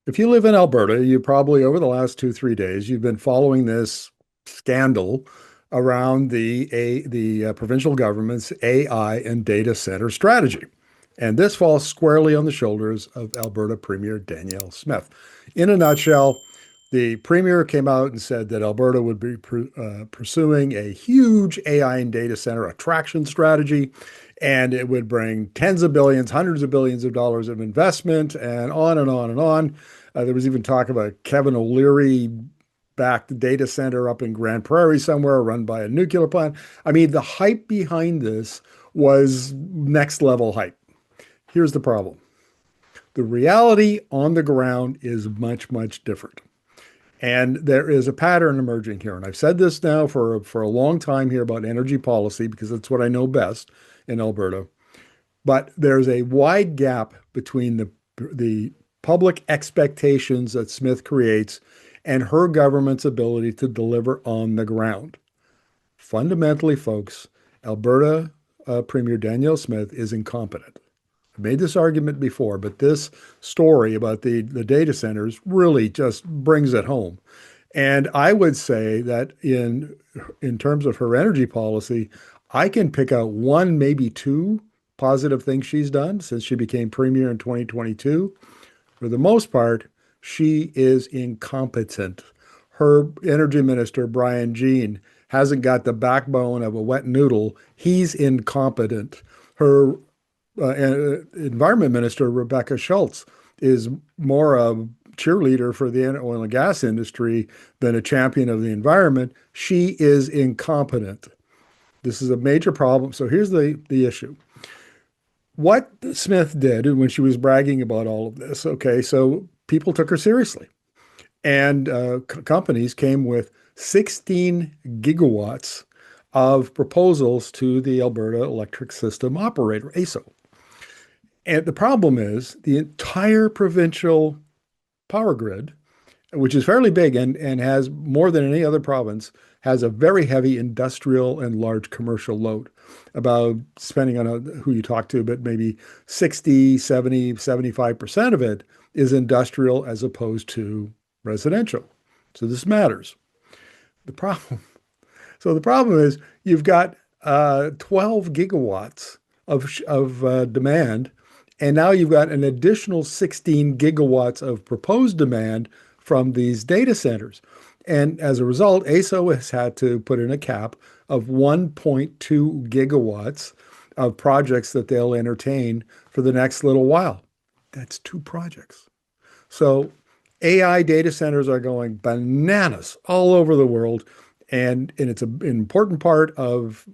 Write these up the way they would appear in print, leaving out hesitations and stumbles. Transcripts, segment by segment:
If you live in Alberta, you probably over the last 2, 3 days, you've been following this scandal around the provincial government's AI and data center strategy. And this falls squarely on the shoulders of Alberta Premier Danielle Smith. In a nutshell, the Premier came out and said that Alberta would be pursuing a huge AI and data center attraction strategy, and it would bring tens of billions, hundreds of billions of dollars of investment, and on and on and on. There was even talk about Kevin O'Leary backed data center up in Grand Prairie somewhere run by a nuclear plant. I mean, the hype behind this was next level hype. Here's the problem. The reality on the ground is much, much different. And there is a pattern emerging here. And I've said this now for a long time here about energy policy because that's what I know best in Alberta. But there's a wide gap between the public expectations that Smith creates and her government's ability to deliver on the ground. Fundamentally, folks, Alberta Premier Danielle Smith is incompetent. I've made this argument before, but this story about the data centers really just brings it home. And I would say that in terms of her energy policy, I can pick out one, maybe two positive things she's done since she became premier in 2022. For the most part, she is incompetent. Her energy minister, Brian Jean, hasn't got the backbone of a wet noodle. He's incompetent. Her environment minister, Rebecca Schultz, is more a cheerleader for the oil and gas industry than a champion of the environment. She is incompetent. This is a major problem. So here's the issue. What Smith did when she was bragging about all of this, okay, so people took her seriously. And companies came with 16 gigawatts of proposals to the Alberta Electric System Operator, AESO. And the problem is the entire provincial power grid, which is fairly big and has more than any other province, has a very heavy industrial and large commercial load. About, depending on who you talk to, but maybe 60, 70, 75% of it is industrial as opposed to residential. So this matters. The problem, so the problem is you've got 12 gigawatts of demand, and now you've got an additional 16 gigawatts of proposed demand from these data centers. And as a result, AESO has had to put in a cap of 1.2 gigawatts of projects that they'll entertain for the next little while. That's 2 projects. So AI data centers are going bananas all over the world. And it's an important part of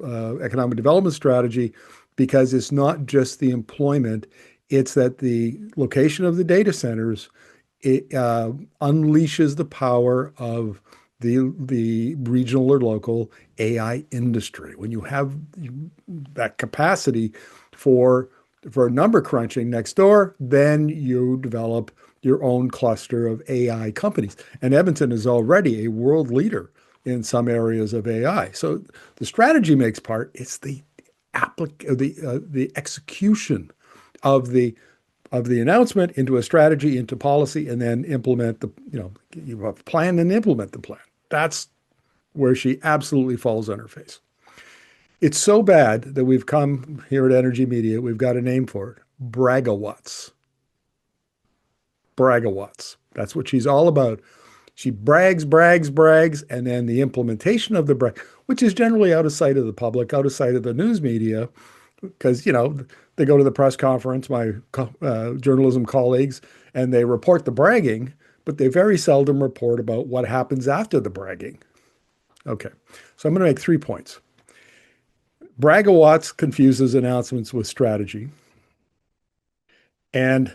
economic development strategy because it's not just the employment, it's that the location of the data centers unleashes the power of the regional or local AI industry. When you have that capacity for number crunching next door, then you develop your own cluster of AI companies. And Edmonton is already a world leader in some areas of AI. So the strategy makes part. It's the execution of the announcement into a strategy, into policy, and then implement you have a plan and implement the plan. That's where she absolutely falls on her face. It's so bad that we've come here at Energy Media, we've got a name for it, Bragawatts. Bragawatts. That's what she's all about. She brags, and then the implementation of the brag, which is generally out of sight of the public, out of sight of the news media, because, they go to the press conference, my journalism colleagues, and they report the bragging, but they very seldom report about what happens after the bragging. Okay, so I'm going to make 3 points. Bragawatts confuses announcements with strategy. And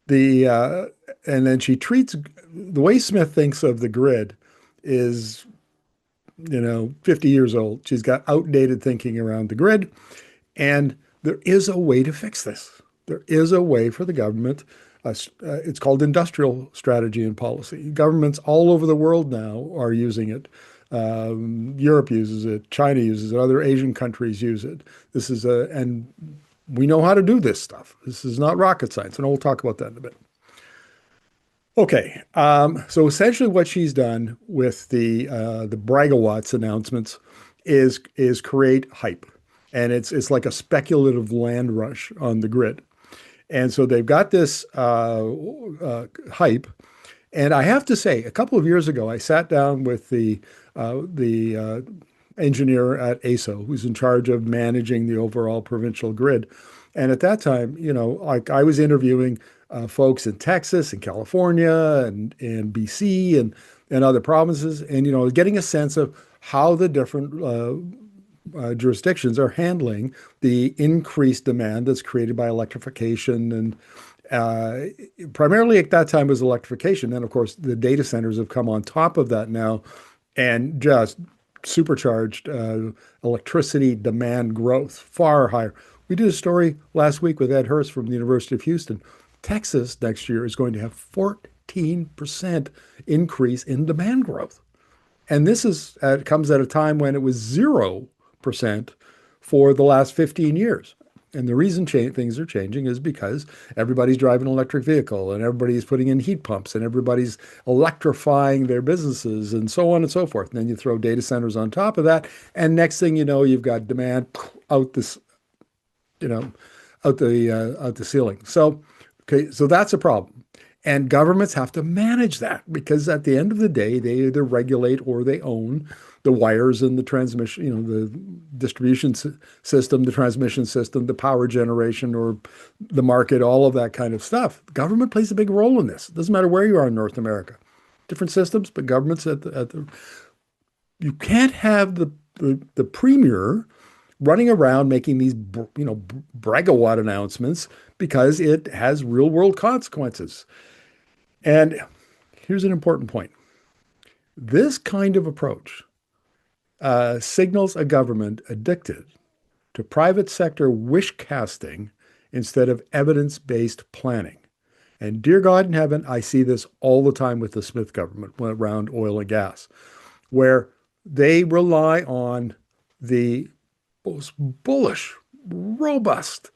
and then she treats the way Smith thinks of the grid is, 50 years old. She's got outdated thinking around the grid. And there is a way to fix this. There is a way for the government. It's called industrial strategy and policy. Governments all over the world now are using it. Europe uses it. China uses it. Other Asian countries use it. And we know how to do this stuff. This is not rocket science. And we'll talk about that in a bit. Okay, so essentially what she's done with the Bragawatts announcements is create hype, and it's like a speculative land rush on the grid. And so they've got this hype. And I have to say, a couple of years ago, I sat down with the engineer at ASO, who's in charge of managing the overall provincial grid. And at that time, like I was interviewing folks in Texas and California and BC and other provinces, and getting a sense of how the different jurisdictions are handling the increased demand that's created by electrification and uh, primarily at that time was electrification. Then, of course, the data centers have come on top of that now and just supercharged electricity demand growth far higher. We did a story last week with Ed Hurst from the University of Houston. Texas next year is going to have 14% increase in demand growth. And this comes at a time when it was 0% for the last 15 years. And the reason things are changing is because everybody's driving an electric vehicle and everybody's putting in heat pumps and everybody's electrifying their businesses and so on and so forth. And then you throw data centers on top of that. And next thing you know, you've got demand out this, you know, out the ceiling. So, okay, so that's a problem. And governments have to manage that because at the end of the day, they either regulate or they own the wires and the transmission, the distribution system, the transmission system, the power generation, or the market, all of that kind of stuff. Government plays a big role in this. It doesn't matter where you are in North America. Different systems, but governments you can't have the premier running around making these bragawatt announcements because it has real world consequences. And here's an important point. This kind of approach signals a government addicted to private sector wish casting instead of evidence-based planning. And dear God in heaven, I see this all the time with the Smith government around oil and gas, where they rely on the most bullish, robust,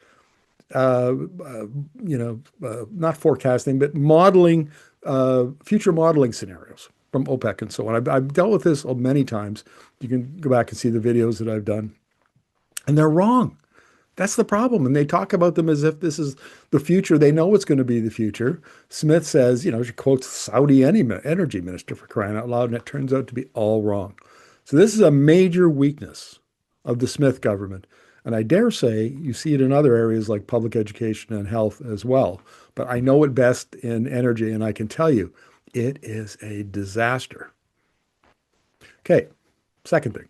uh, uh, not forecasting, but modeling, future modeling scenarios from OPEC and so on. I've dealt with this many times. You can go back and see the videos that I've done, and they're wrong. That's the problem. And they talk about them as if this is the future. They know it's going to be the future. Smith says, she quotes Saudi energy minister for crying out loud, and it turns out to be all wrong. So this is a major weakness of the Smith government. And I dare say you see it in other areas like public education and health as well. But I know it best in energy, and I can tell you it is a disaster. Okay, second thing.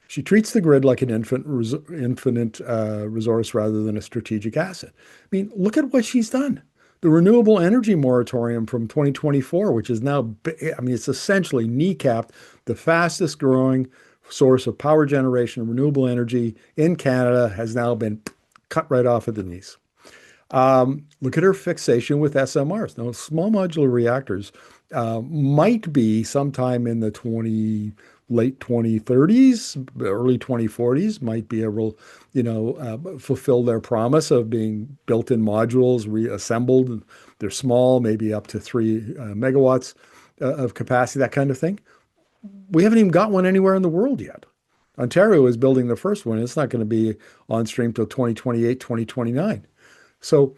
She treats the grid like an infinite resource rather than a strategic asset. I mean, look at what she's done. The renewable energy moratorium from 2024, which is now, I mean, it's essentially kneecapped the fastest growing source of power generation, renewable energy in Canada, has now been cut right off at the knees. Look at her fixation with SMRs. Now, small modular reactors might be sometime in the late 2030s, early 2040s, might be able, fulfill their promise of being built in modules, reassembled. They're small, maybe up to 3 megawatts of capacity, that kind of thing. We haven't even got one anywhere in the world yet. Ontario is building the first one. It's not going to be on stream till 2028, 2029. So,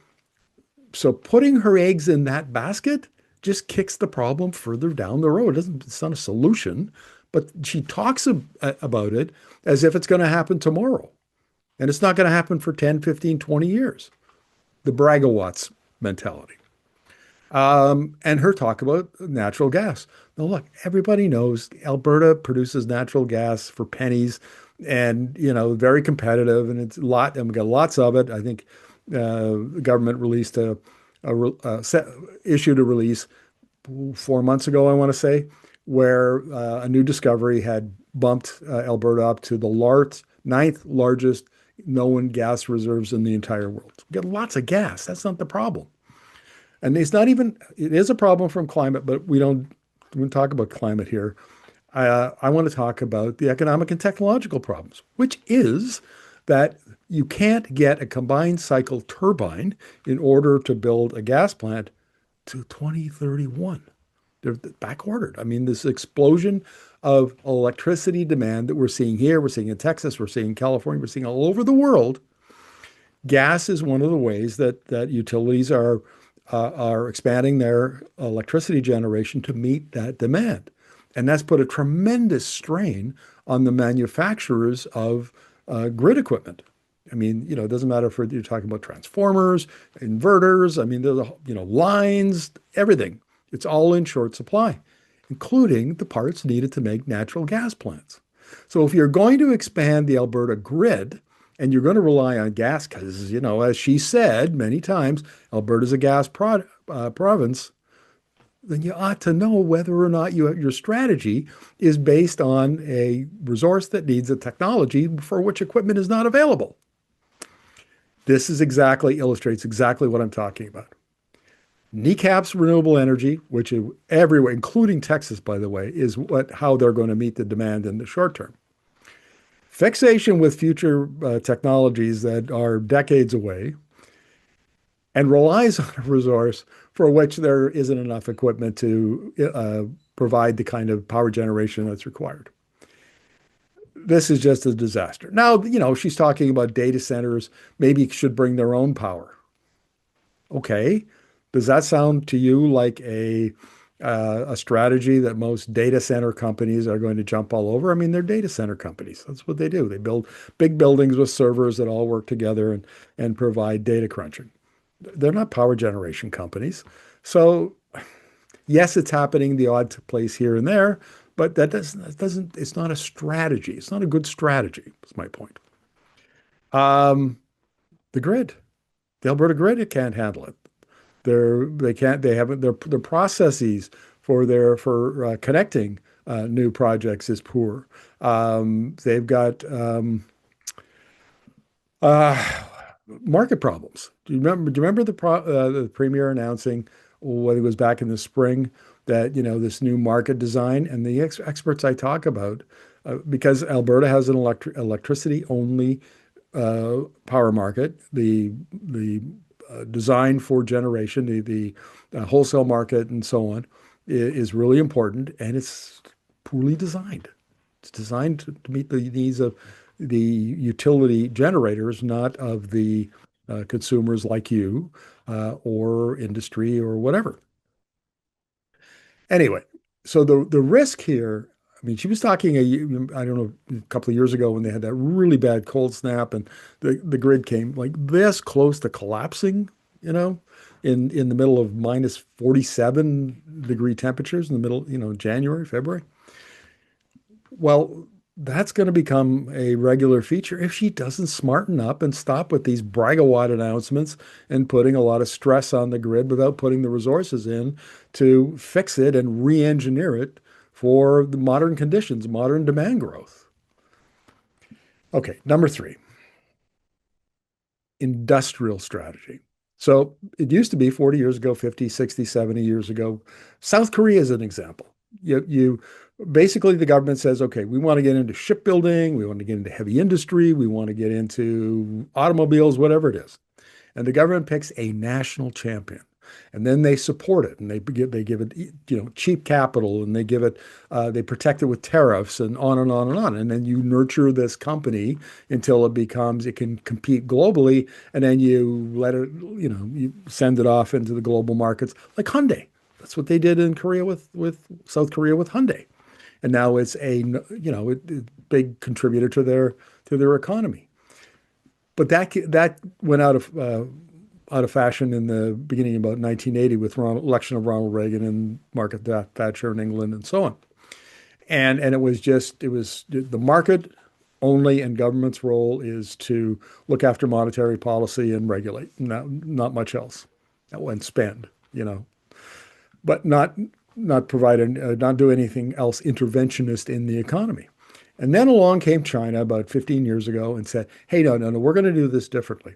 so putting her eggs in that basket just kicks the problem further down the road. It's not a solution, but she talks about it as if it's going to happen tomorrow. And it's not going to happen for 10, 15, 20 years. The Bragawatts mentality. And her talk about natural gas. Now, look, everybody knows Alberta produces natural gas for pennies and, very competitive, and it's a lot, and we got lots of it. I think the government released issued a release 4 months ago, I want to say, where a new discovery had bumped Alberta up to the ninth largest known gas reserves in the entire world. We got lots of gas. That's not the problem. And it is a problem from climate, but we don't talk about climate here. I want to talk about the economic and technological problems, which is that you can't get a combined cycle turbine in order to build a gas plant to 2031. They're back ordered. I mean, this explosion of electricity demand that we're seeing here, we're seeing in Texas, we're seeing in California, we're seeing all over the world. Gas is one of the ways that utilities are expanding their electricity generation to meet that demand. And that's put a tremendous strain on the manufacturers of grid equipment. I mean, it doesn't matter if you're talking about transformers, inverters. I mean, there's, lines, everything. It's all in short supply, including the parts needed to make natural gas plants. So if you're going to expand the Alberta grid and you're going to rely on gas, because, as she said many times, Alberta's a gas province, then you ought to know whether or not your strategy is based on a resource that needs a technology for which equipment is not available. This illustrates exactly what I'm talking about. Kneecaps renewable energy, which is everywhere, including Texas, by the way, is how they're going to meet the demand in the short term. Fixation with future technologies that are decades away and relies on a resource for which there isn't enough equipment to provide the kind of power generation that's required. This is just a disaster. Now, she's talking about data centers maybe should bring their own power. Okay. Does that sound to you like a strategy that most data center companies are going to jump all over? I mean, they're data center companies. That's what they do. They build big buildings with servers that all work together and provide data crunching. They're not power generation companies. So yes, it's happening the odd place here and there, but it's not a strategy. It's not a good strategy, is my point. The grid, the Alberta grid, it can't handle it. They can't, they haven't, their processes for connecting new projects is poor. They've got uh, market problems. Do you remember the premier announcing what it was back in the spring that, this new market design and the experts I talk about, because Alberta has an electricity only power market, the design for generation, the wholesale market and so on is really important, and it's poorly designed. It's designed to meet the needs of the utility generators, not of the consumers like you or industry or whatever. Anyway, so the risk here, I mean, she was talking, I don't know, a couple of years ago when they had that really bad cold snap and the grid came like this close to collapsing, in the middle of minus 47-degree temperatures in the middle, January, February. Well, that's going to become a regular feature if she doesn't smarten up and stop with these Bragawatt announcements and putting a lot of stress on the grid without putting the resources in to fix it and re-engineer it for the modern conditions, modern demand growth. Okay, number three, industrial strategy. So it used to be 40 years ago, 50, 60, 70 years ago. South Korea is an example. You basically the government says, okay, we want to get into shipbuilding, we want to get into heavy industry, we want to get into automobiles, whatever it is. And the government picks a national champion. And then they support it and they give it, cheap capital, and they protect it with tariffs and on and on and on. And then you nurture this company until it can compete globally. And then you let it, you send it off into the global markets like Hyundai. That's what they did in Korea with South Korea with Hyundai. And now it's a big contributor to their economy. But that went out of fashion in the beginning of about 1980 with election of Ronald Reagan and Margaret Thatcher in England and so on. And it was the market only, and government's role is to look after monetary policy and regulate, not much else, and spend, but not provide not do anything else interventionist in the economy. And then along came China about 15 years ago and said, hey, no, we're going to do this differently.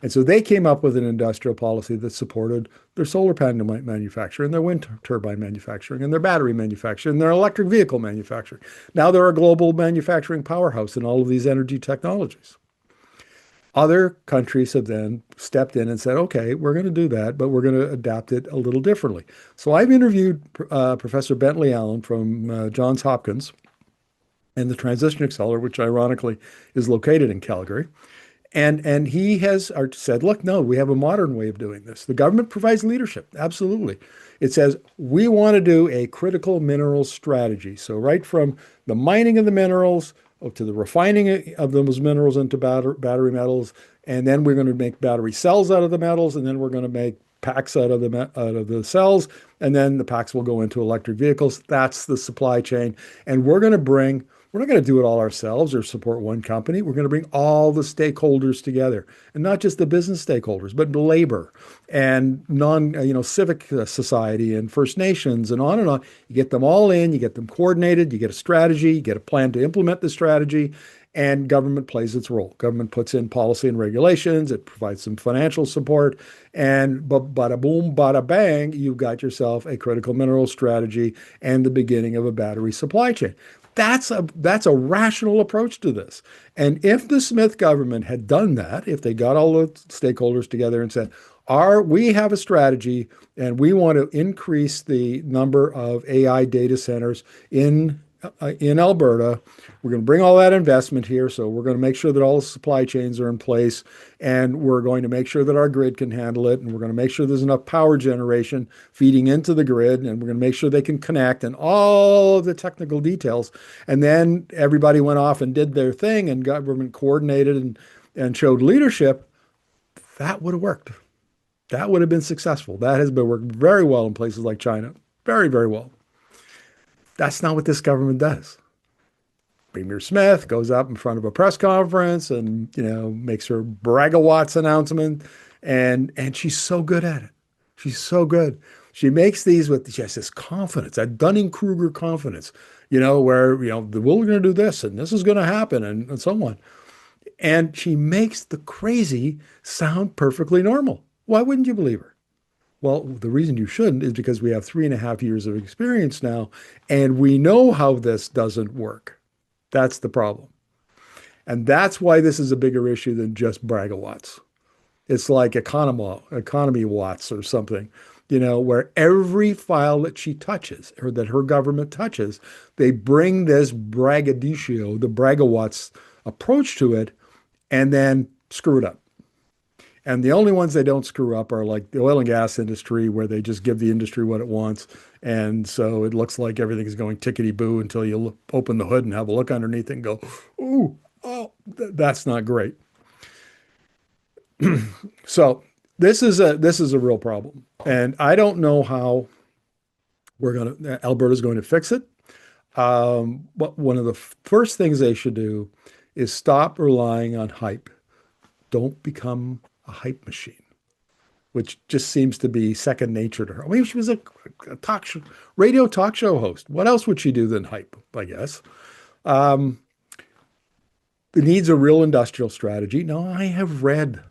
And so they came up with an industrial policy that supported their solar panel manufacturing, their wind turbine manufacturing, and their battery manufacturing, and their electric vehicle manufacturing. Now they're a global manufacturing powerhouse in all of these energy technologies. Other countries have then stepped in and said, okay, we're going to do that, but we're going to adapt it a little differently. So I've interviewed Professor Bentley Allen from Johns Hopkins and the Transition Accelerator, which ironically is located in Calgary. And he has said, look, no, we have a modern way of doing this. The government provides leadership. Absolutely. It says, we want to do a critical minerals strategy. So right from the mining of the minerals to the refining of those minerals into battery metals. And then we're going to make battery cells out of the metals. And then we're going to make packs out of the cells. And then the packs will go into electric vehicles. That's the supply chain. And we're not going to do it all ourselves or support one company. We're going to bring all the stakeholders together, and not just the business stakeholders, but labor and civic society and First Nations and on and on. You get them all in, you get them coordinated, you get a strategy, you get a plan to implement the strategy, and government plays its role. Government puts in policy and regulations. It provides some financial support, and bada boom, bada bang, you've got yourself a critical mineral strategy and the beginning of a battery supply chain. That's a rational approach to this. And if the Smith government had done that, if they got all the stakeholders together and said, we have a strategy and we want to increase the number of AI data centers in Alberta. We're going to bring all that investment here. So we're going to make sure that all the supply chains are in place, and we're going to make sure that our grid can handle it. And we're going to make sure there's enough power generation feeding into the grid. And we're going to make sure they can connect and all of the technical details. And then everybody went off and did their thing, and government coordinated and showed leadership. That would have worked. That would have been successful. That has been worked very well in places like China. Very, very well. That's not what this government does. Premier Smith goes up in front of a press conference and, makes her Bragawatt's announcement. And she's so good at it. She's so good. She makes these she has this confidence, that Dunning-Kruger confidence, where, we're going to do this and this is going to happen and so on. And she makes the crazy sound perfectly normal. Why wouldn't you believe her? Well, the reason you shouldn't is because we have 3.5 years of experience now, and we know how this doesn't work. That's the problem. And that's why this is a bigger issue than just Bragawatts. It's like economy watts or something, where every file that she touches or that her government touches, they bring this braggadocio, the Bragawatts approach to it, and then screw it up. And the only ones they don't screw up are like the oil and gas industry, where they just give the industry what it wants. And so it looks like everything is going tickety-boo until you open the hood and have a look underneath it and go, ooh, oh, that's not great. So this is a real problem. And I don't know how Alberta's going to fix it. But one of the first things they should do is stop relying on hype. Don't become a hype machine, which just seems to be second nature to her. I mean, she was a radio talk show host. What else would she do than hype, I guess? It needs a real industrial strategy. Now, I have read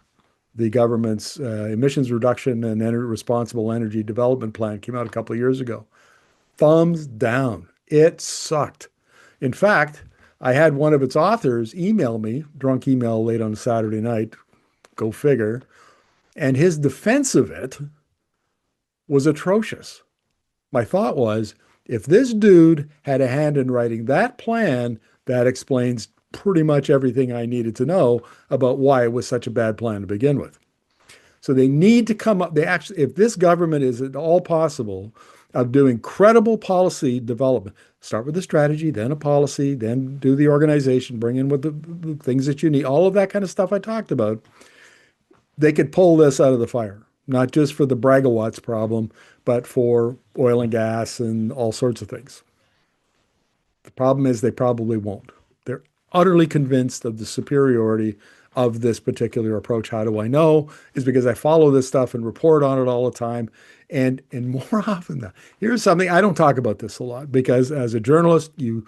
the government's emissions reduction and responsible energy development plan. Came out a couple of years ago. Thumbs down. It sucked. In fact, I had one of its authors email me, drunk email late on a Saturday night, go figure, and his defense of it was atrocious. My thought was, if this dude had a hand in writing that plan, that explains pretty much everything I needed to know about why it was such a bad plan to begin with. So they need to come up, if this government is at all possible of doing credible policy development, start with a strategy, then a policy, then do the organization, bring in with the things that you need, all of that kind of stuff I talked about, they could pull this out of the fire, not just for the Bragawatts problem, but for oil and gas and all sorts of things. The problem is they probably won't. They're utterly convinced of the superiority of this particular approach. How do I know? Is because I follow this stuff and report on it all the time. And more often than here's something, I don't talk about this a lot, because as a journalist, you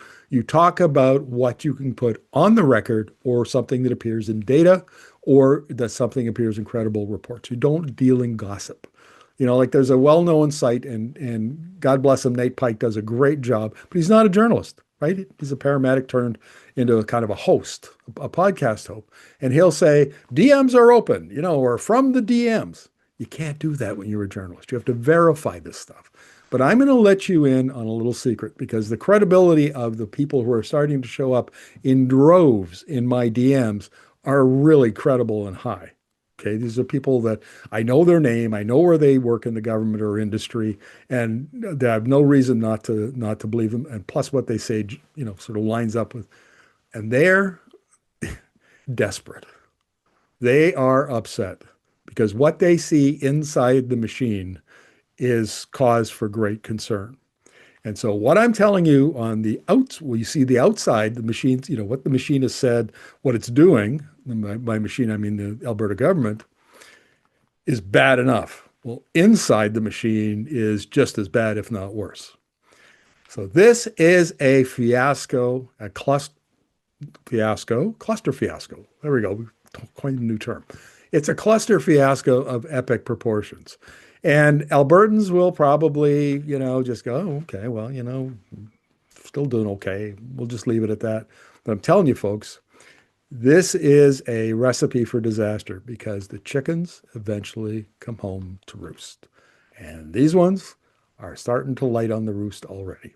talk about what you can put on the record or something that appears in data or that something appears in credible reports. You don't deal in gossip. Like there's a well-known site, and God bless him, Nate Pike does a great job, but he's not a journalist. right? He's a paramedic turned into a kind of a host, a podcast host. And he'll say, DMs are open, or from the DMs. You can't do that when you're a journalist. You have to verify this stuff. But I'm going to let you in on a little secret because the credibility of the people who are starting to show up in droves in my DMs are really credible and high. Okay, these are people that I know their name, I know where they work in the government or industry, and I have no reason not to believe them. And plus, what they say, sort of lines up with, and they're desperate. They are upset because what they see inside the machine is cause for great concern. And so what I'm telling you on the well, you see the outside, the machines, what the machine has said, what it's doing, by machine, I mean the Alberta government, is bad enough. Well, inside the machine is just as bad, if not worse. So this is a fiasco, a cluster fiasco. There we go. We coined a new term. It's a cluster fiasco of epic proportions. And Albertans will probably, just go, oh, okay, well, still doing okay. We'll just leave it at that. But I'm telling you, folks, this is a recipe for disaster because the chickens eventually come home to roost. And these ones are starting to light on the roost already.